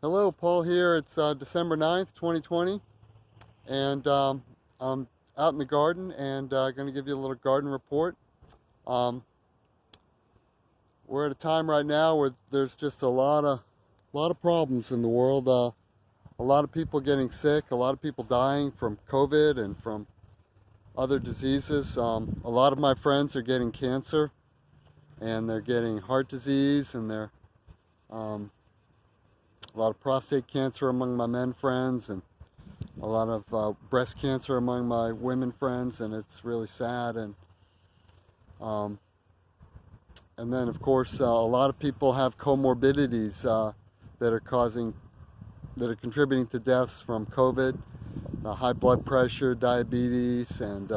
Hello, Paul here. It's December 9th, 2020, and I'm out in the garden and going to give you a little garden report. Um, we're at a time right now where there's just a lot of problems in the world. A lot of people getting sick, a lot of people dying from COVID and from other diseases. A lot of my friends are getting cancer, and they're getting heart disease, and they're um, a lot of prostate cancer among my men friends, and a lot of breast cancer among my women friends, and it's really sad. Um, and then, of course, a lot of people have comorbidities that are contributing to deaths from COVID, high blood pressure, diabetes, and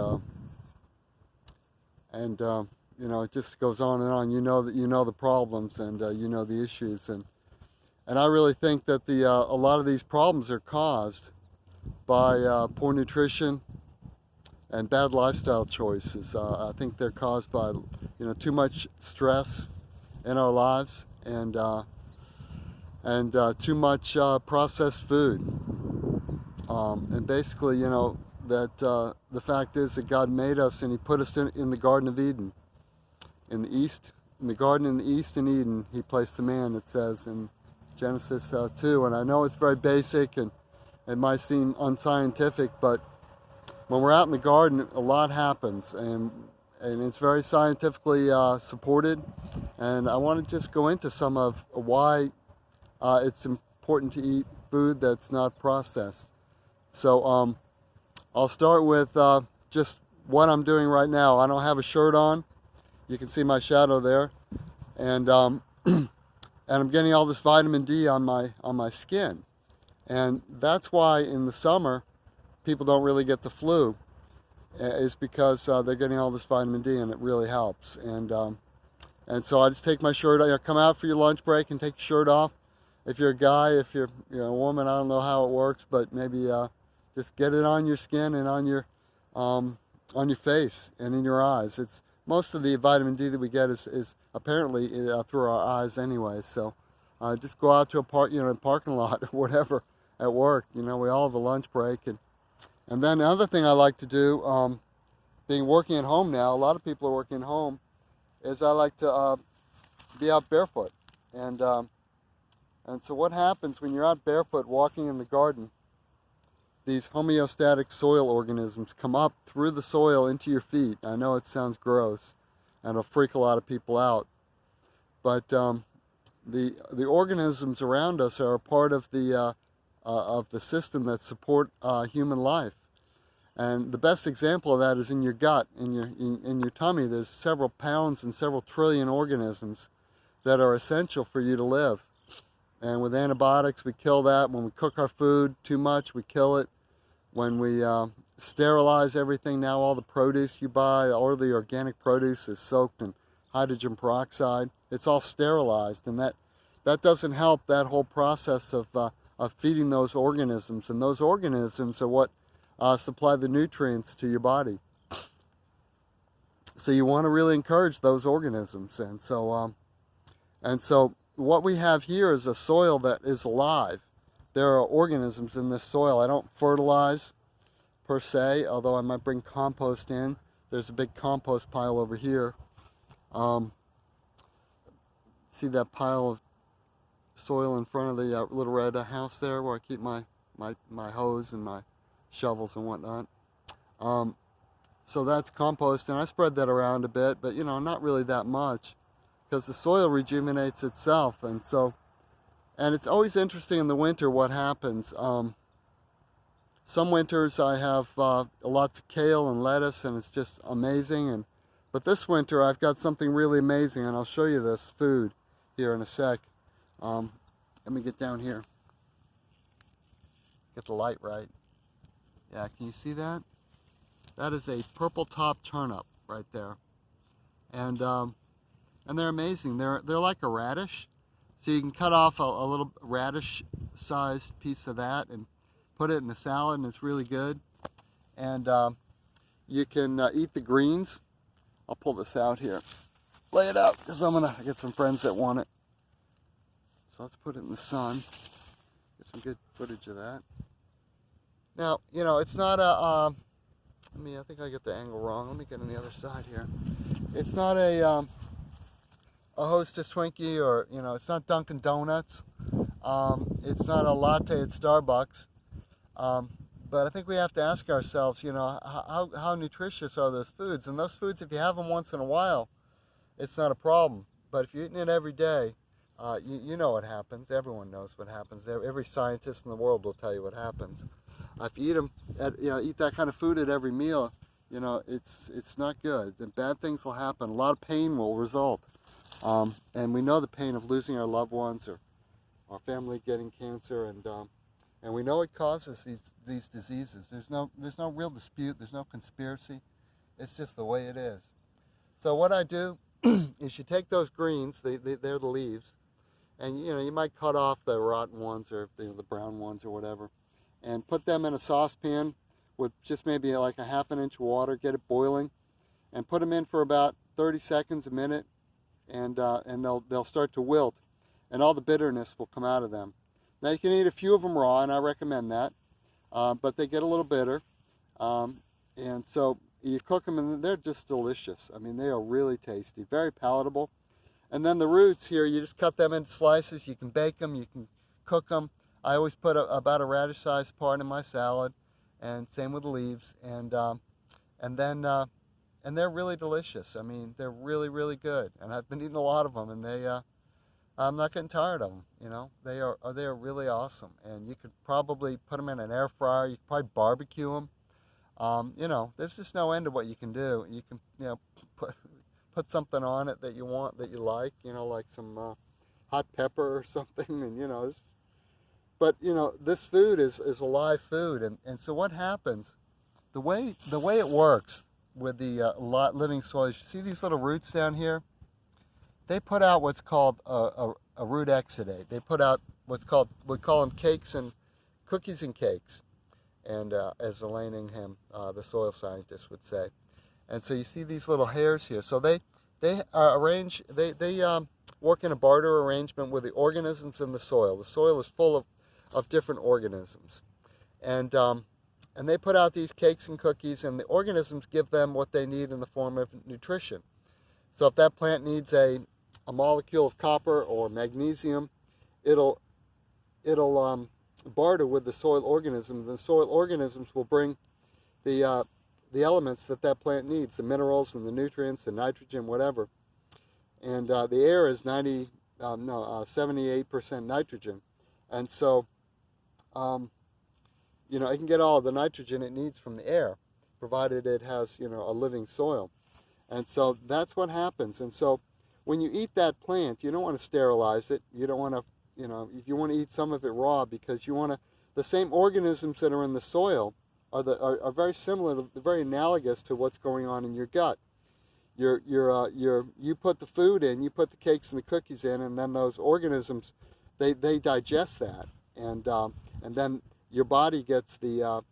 it just goes on and on. You know the problems, and you know the issues, and I really think that a lot of these problems are caused by poor nutrition and bad lifestyle choices. I think they're caused by too much stress in our lives, and too much processed food. And basically, that the fact is that God made us and He put us in the Garden of Eden, in the East, in the garden in the East in Eden. He placed the man, it says in Genesis 2. And I know it's very basic and it might seem unscientific, but when we're out in the garden, a lot happens, and it's very scientifically supported. And I want to just go into some of why it's important to eat food that's not processed. So I'll start with just what I'm doing right now. I don't have a shirt on. You can see my shadow there, and and I'm getting all this vitamin D on my skin, and that's why in the summer people don't really get the flu. Is because they're getting all this vitamin D, and it really helps. And so I just take my shirt off. Come out for your lunch break and take your shirt off. If you're a guy, if you're a woman, I don't know how it works, but maybe just get it on your skin and on your face and in your eyes. It's most of the vitamin D that we get is apparently through our eyes anyway. So just go out to a parking lot or whatever at work. We all have a lunch break, and then the other thing I like to do, being working at home now, a lot of people are working at home, is I like to be out barefoot. And so what happens when you're out barefoot walking in the garden, these homeostatic soil organisms come up through the soil into your feet. I know it sounds gross, and it'll freak a lot of people out, but the organisms around us are a part of the system that support human life. And the best example of that is in your gut, in your tummy. There's several pounds and several trillion organisms that are essential for you to live. And with antibiotics, we kill that. When we cook our food too much, we kill it. When we sterilize everything, now all the produce you buy, all the organic produce is soaked in hydrogen peroxide. It's all sterilized, and that doesn't help that whole process of feeding those organisms. And those organisms are what supply the nutrients to your body. So you want to really encourage those organisms. And so what we have here is a soil that is alive. There are organisms in this soil. I don't fertilize per se, although I might bring compost in. There's a big compost pile over here. See that pile of soil in front of the little red house there, where I keep my hose and my shovels and whatnot. So that's compost, and I spread that around a bit, but not really that much, because the soil rejuvenates itself. And it's always interesting in the winter what happens. Some winters I have lots of kale and lettuce, and it's just amazing. But this winter I've got something really amazing, and I'll show you this food here in a sec. Let me get down here. Get the light right. Yeah, can you see that? That is a purple top turnip right there, and they're amazing. They're like a radish. So you can cut off a little radish-sized piece of that and put it in a salad, and it's really good. And you can eat the greens. I'll pull this out here. Lay it out, because I'm going to get some friends that want it. So let's put it in the sun. Get some good footage of that. Now, you know, it's not a, I think I get the angle wrong. Let me get on the other side here. It's not a Hostess Twinkie, or, you know, it's not Dunkin' Donuts. It's not a latte at Starbucks. But I think we have to ask ourselves, you know, how nutritious are those foods? And those foods, if you have them once in a while, it's not a problem. But if you're eating it every day, you know what happens. Everyone knows what happens. Every scientist in the world will tell you what happens. If you eat them, eat that kind of food at every meal, you know, it's not good. And bad things will happen. A lot of pain will result. And we know the pain of losing our loved ones, or our family getting cancer, and we know it causes these diseases. There's no real dispute. There's no conspiracy. It's just the way it is. So what I do is you take those greens, they're the leaves, and you know, you might cut off the rotten ones, or the brown ones or whatever, and put them in a saucepan with just maybe like a ½ inch of water. Get it boiling, and put them in for about 30 seconds, a minute, and they'll start to wilt, and all the bitterness will come out of them. Now you can eat a few of them raw, and I recommend that, but they get a little bitter, and so you cook them, and they're just delicious. I mean, they are really tasty, very palatable. And then the roots here, you just cut them into slices. You can bake them, you can cook them. I always put about a radish-sized part in my salad, and same with the leaves. And they're really delicious. I mean, they're really, really good. And I've been eating a lot of them, and I'm not getting tired of them. You know, they are really awesome. And you could probably put them in an air fryer. You could probably barbecue them. You know, there's just no end to what you can do. You can, you know, put something on it that you want, that you like, you know, like some hot pepper or something, and you know. But you know, this food is a live food, and so what happens? The way it works with the living soil, you see these little roots down here. They put out what's called a root exudate. They put out we call them cookies and cakes. And as Elaine Ingham, the soil scientist, would say. And so you see these little hairs here. So they work in a barter arrangement with the organisms in the soil. The soil is full of different organisms. And they put out these cakes and cookies, and the organisms give them what they need in the form of nutrition. So if that plant needs a molecule of copper or magnesium, it'll barter with the soil organisms. The soil organisms will bring the elements that plant needs, the minerals and the nutrients, the nitrogen, whatever. And the air is 78% nitrogen, and so you know, it can get all the nitrogen it needs from the air, provided it has, you know, a living soil. And so that's what happens. And so when you eat that plant, you don't want to sterilize it. You don't want to, you know, if you want to eat some of it raw, because you want to, the same organisms that are in the soil are very similar, very analogous to what's going on in your gut. You put the food in, you put the cakes and the cookies in, and then those organisms, they digest that, and then your body gets the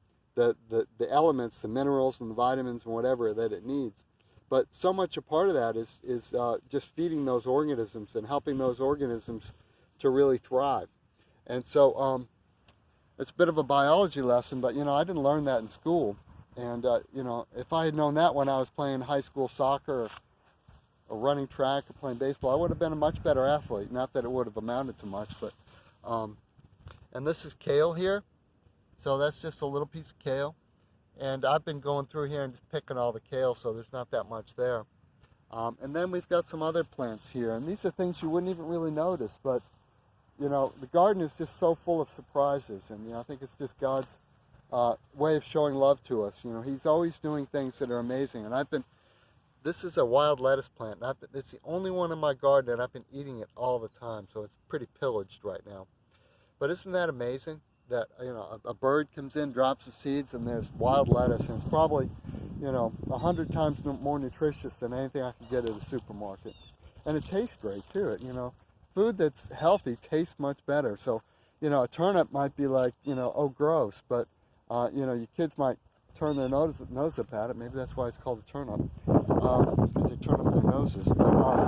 elements, the minerals and the vitamins and whatever that it needs. But so much a part of that is just feeding those organisms and helping those organisms to really thrive. And so it's a bit of a biology lesson, but you know, I didn't learn that in school. And you know, if I had known that when I was playing high school soccer or running track or playing baseball, I would have been a much better athlete. Not that it would have amounted to much, but and this is kale here. So that's just a little piece of kale. And I've been going through here and just picking all the kale, so there's not that much there. And then we've got some other plants here, and these are things you wouldn't even really notice, but you know, the garden is just so full of surprises, and you know, I think it's just God's way of showing love to us. You know, He's always doing things that are amazing. And this is a wild lettuce plant, and it's the only one in my garden, and I've been eating it all the time, so it's pretty pillaged right now. But isn't that amazing? That, you know, a bird comes in, drops the seeds, and there's wild lettuce, and it's probably, you know, 100 times more nutritious than anything I can get at a supermarket. And it tastes great too. You know, food that's healthy tastes much better. So, you know, a turnip might be like, you know, oh gross, but you know, your kids might turn their nose up at it. Maybe that's why it's called a turnip, because they turn up their noses. But,